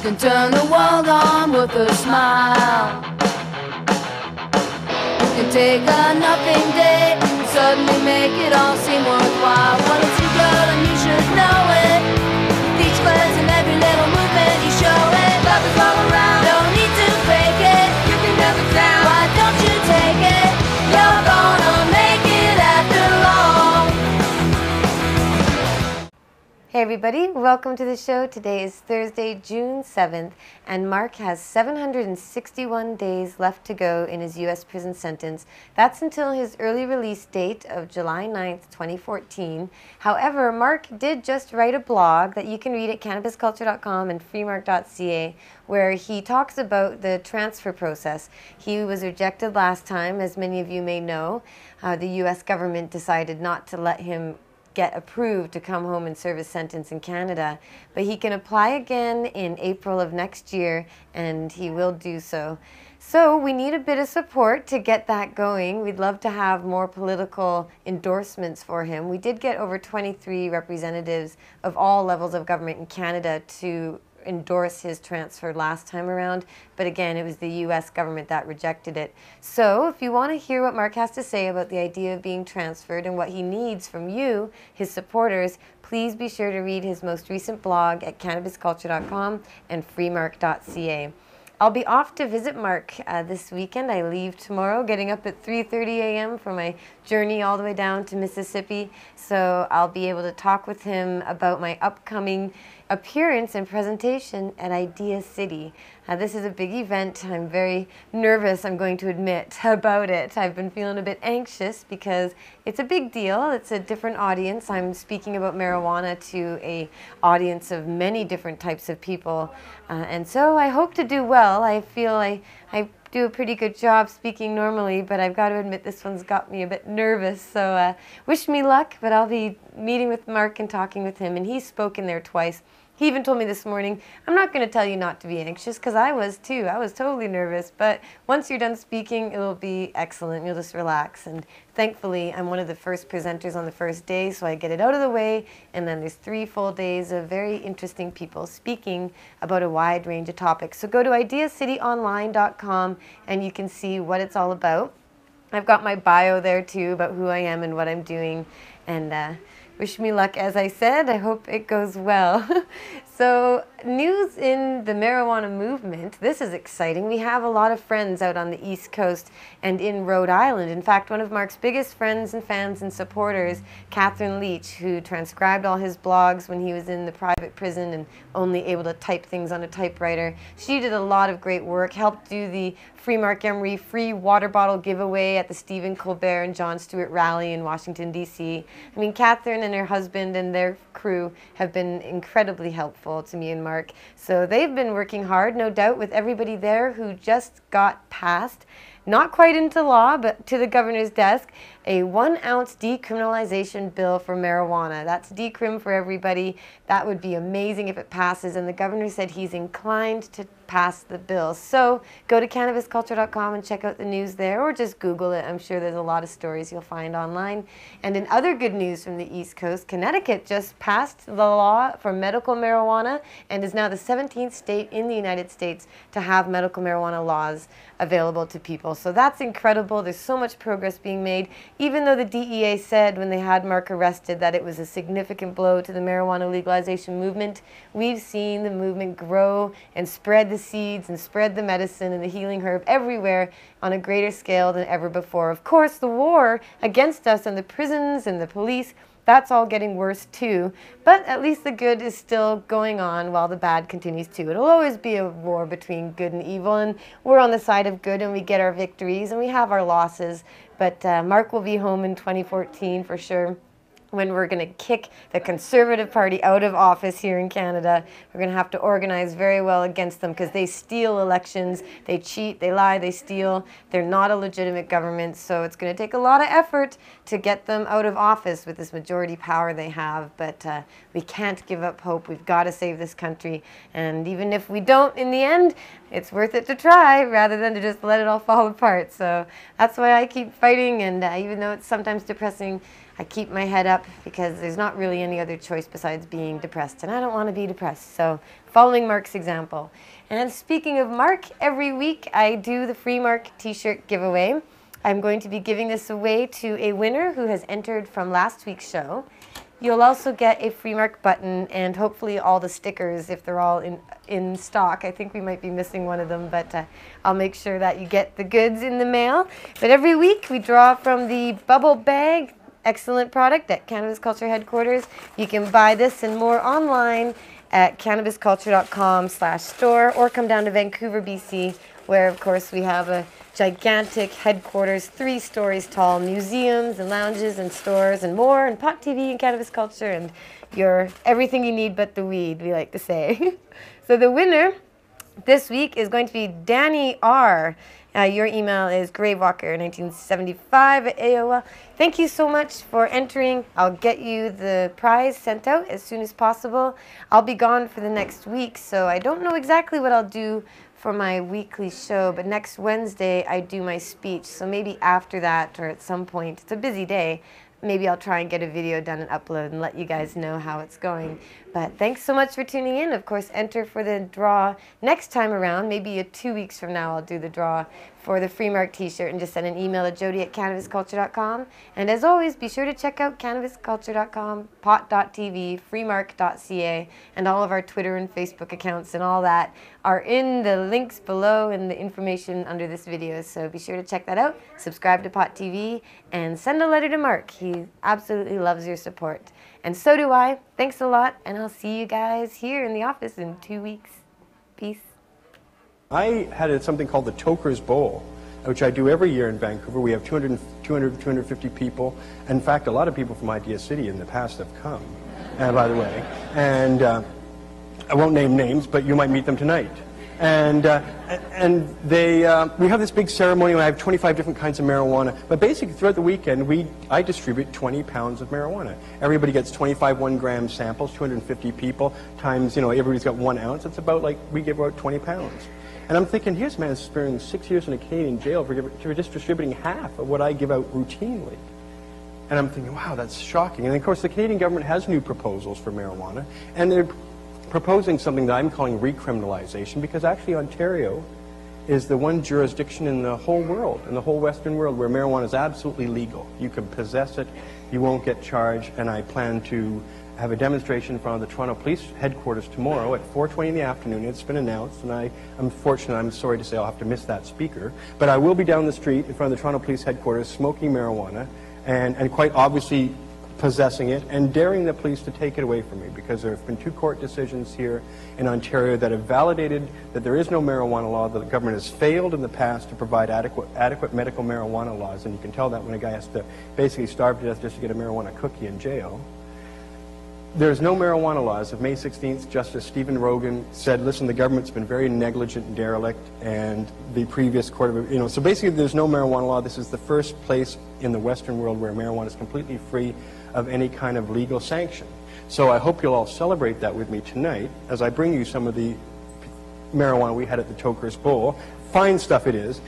can turn the world on with a smile. You can take a nothing day and suddenly make it all seem worthwhile. Well, it's your girl and you should know it. With each glance and every little movement you show it. Love is all around, don't need to fake it. You can never down, why don't you take it? You're gonna make it after all. Hey everybody, welcome to the show. Today is Thursday, June 7th, and Marc has 761 days left to go in his U.S. prison sentence. That's until his early release date of July 9th, 2014. However, Marc did just write a blog that you can read at cannabisculture.com and freemark.ca, where he talks about the transfer process. He was rejected last time, as many of you may know. The U.S. government decided not to let him get approved to come home and serve his sentence in Canada, but he can apply again in April of next year, and he will do so. So we need a bit of support to get that going. We'd love to have more political endorsements for him. We did get over 23 representatives of all levels of government in Canada to endorse his transfer last time around, but again, it was the U.S. government that rejected it. So if you want to hear what Marc has to say about the idea of being transferred and what he needs from you, his supporters, please be sure to read his most recent blog at cannabisculture.com and freemark.ca. I'll be off to visit Marc this weekend. I leave tomorrow, getting up at 3:30 a.m. for my journey all the way down to Mississippi. So I'll be able to talk with him about my upcoming appearance and presentation at Idea City. This is a big event. I'm very nervous, I'm going to admit, about it. I've been feeling a bit anxious because it's a big deal. It's a different audience. I'm speaking about marijuana to an audience of many different types of people. And so I hope to do well. I feel I do a pretty good job speaking normally, but I've got to admit this one's got me a bit nervous. So wish me luck, but I'll be meeting with Marc and talking with him, and he's spoken there twice. He even told me this morning, I'm not going to tell you not to be anxious, because I was too. I was totally nervous, but once you're done speaking, it'll be excellent. You'll just relax. And thankfully, I'm one of the first presenters on the first day, so I get it out of the way, and then there's 3 full days of very interesting people speaking about a wide range of topics. So go to ideacityonline.com, and you can see what it's all about. I've got my bio there too about who I am and what I'm doing, and wish me luck, as I said. I hope it goes well. So, news in the marijuana movement. This is exciting. We have a lot of friends out on the East Coast and in Rhode Island. In fact, one of Marc's biggest friends and fans and supporters, Catherine Leach, who transcribed all his blogs when he was in the private prison and only able to type things on a typewriter. She did a lot of great work, helped do the free Marc Emery free water bottle giveaway at the Stephen Colbert and Jon Stewart rally in Washington, D.C. I mean, Catherine and her husband and their crew have been incredibly helpful to me and Marc. So they've been working hard, no doubt, with everybody there who just got passed, not quite into law, but to the governor's desk, a 1-ounce decriminalization bill for marijuana. That's decrim for everybody. That would be amazing if it passes, and the governor said he's inclined to pass the bill. So go to cannabisculture.com and check out the news there, or just Google it. I'm sure there's a lot of stories you'll find online. And in other good news from the East Coast, Connecticut just passed the law for medical marijuana and is now the 17th state in the United States to have medical marijuana laws available to people. So that's incredible. There's so much progress being made. Even though the DEA said when they had Marc arrested that it was a significant blow to the marijuana legalization movement, we've seen the movement grow and spread the seeds and spread the medicine and the healing herb everywhere on a greater scale than ever before. Of course, the war against us and the prisons and the police, that's all getting worse too, but at least the good is still going on while the bad continues too. It'll always be a war between good and evil, and we're on the side of good and we get our victories and we have our losses, but Marc will be home in 2014 for sure, when we're going to kick the Conservative Party out of office here in Canada. We're going to have to organize very well against them because they steal elections, they cheat, they lie, they steal. They're not a legitimate government, so it's going to take a lot of effort to get them out of office with this majority power they have. But we can't give up hope. We've got to save this country. And even if we don't in the end, it's worth it to try rather than to just let it all fall apart. So that's why I keep fighting, and even though it's sometimes depressing, I keep my head up because there's not really any other choice besides being depressed, and I don't want to be depressed. So following Marc's example. And speaking of Marc, every week I do the free Marc t-shirt giveaway. I'm going to be giving this away to a winner who has entered from last week's show. You'll also get a free Marc button and hopefully all the stickers if they're all in stock. I think we might be missing one of them, but I'll make sure that you get the goods in the mail. But every week we draw from the bubble bag. Excellent product at Cannabis Culture headquarters. You can buy this and more online at cannabisculture.com/store or come down to Vancouver, BC, where of course we have a gigantic headquarters, 3 stories tall, museums and lounges and stores and more, and Pot TV and Cannabis Culture, and you're everything you need but the weed, we like to say. So the winner this week is going to be Danny R. Your email is gravewalker1975 at AOL. Thank you so much for entering. I'll get you the prize sent out as soon as possible. I'll be gone for the next week, so I don't know exactly what I'll do for my weekly show, but next Wednesday I do my speech, so maybe after that or at some point, it's a busy day, maybe I'll try and get a video done and upload and let you guys know how it's going. But thanks so much for tuning in. Of course, enter for the draw next time around. Maybe 2 weeks from now I'll do the draw for the free Marc t-shirt, and just send an email to jodie@cannabisculture.com. And as always, be sure to check out cannabisculture.com, pot.tv, freemarc.ca, and all of our Twitter and Facebook accounts and all that are in the links below and the information under this video. So be sure to check that out, subscribe to Pot TV, and send a letter to Marc. He absolutely loves your support. And so do I. Thanks a lot, and I'll see you guys here in the office in 2 weeks. Peace. I had something called the Toker's Bowl, which I do every year in Vancouver. We have 250 people. In fact, a lot of people from Idea City in the past have come, by the way. And I won't name names, but you might meet them tonight. And we have this big ceremony. I have 25 different kinds of marijuana. But basically, throughout the weekend, I distribute 20 pounds of marijuana. Everybody gets 25 1-gram samples, 250 people, times, everybody's got 1 ounce. It's about like, we give out 20 pounds. And I'm thinking, here's a man spending 6 years in a Canadian jail for just distributing half of what I give out routinely. And I'm thinking, wow, that's shocking. And of course, the Canadian government has new proposals for marijuana, and they're proposing something that I'm calling recriminalization, because actually Ontario is the one jurisdiction in the whole world, in the whole Western world, where marijuana is absolutely legal. You can possess it, you won't get charged, and I plan to have a demonstration in front of the Toronto Police headquarters tomorrow at 4:20 in the afternoon. It's been announced, and I'm sorry to say I'll have to miss that speaker, but I will be down the street in front of the Toronto Police headquarters smoking marijuana and quite obviously possessing it and daring the police to take it away from me, because there have been 2 court decisions here in Ontario that have validated that there is no marijuana law, that the government has failed in the past to provide adequate medical marijuana laws, and you can tell that when a guy has to basically starve to death just to get a marijuana cookie in jail. There's no marijuana laws. Of May 16th, Justice Stephen Rogan said, listen, the government's been very negligent and derelict, and the previous court of, so basically there's no marijuana law. This is the first place in the Western world where marijuana is completely free of any kind of legal sanction. So I hope you'll all celebrate that with me tonight as I bring you some of the marijuana we had at the Toker's Bowl. Fine stuff it is.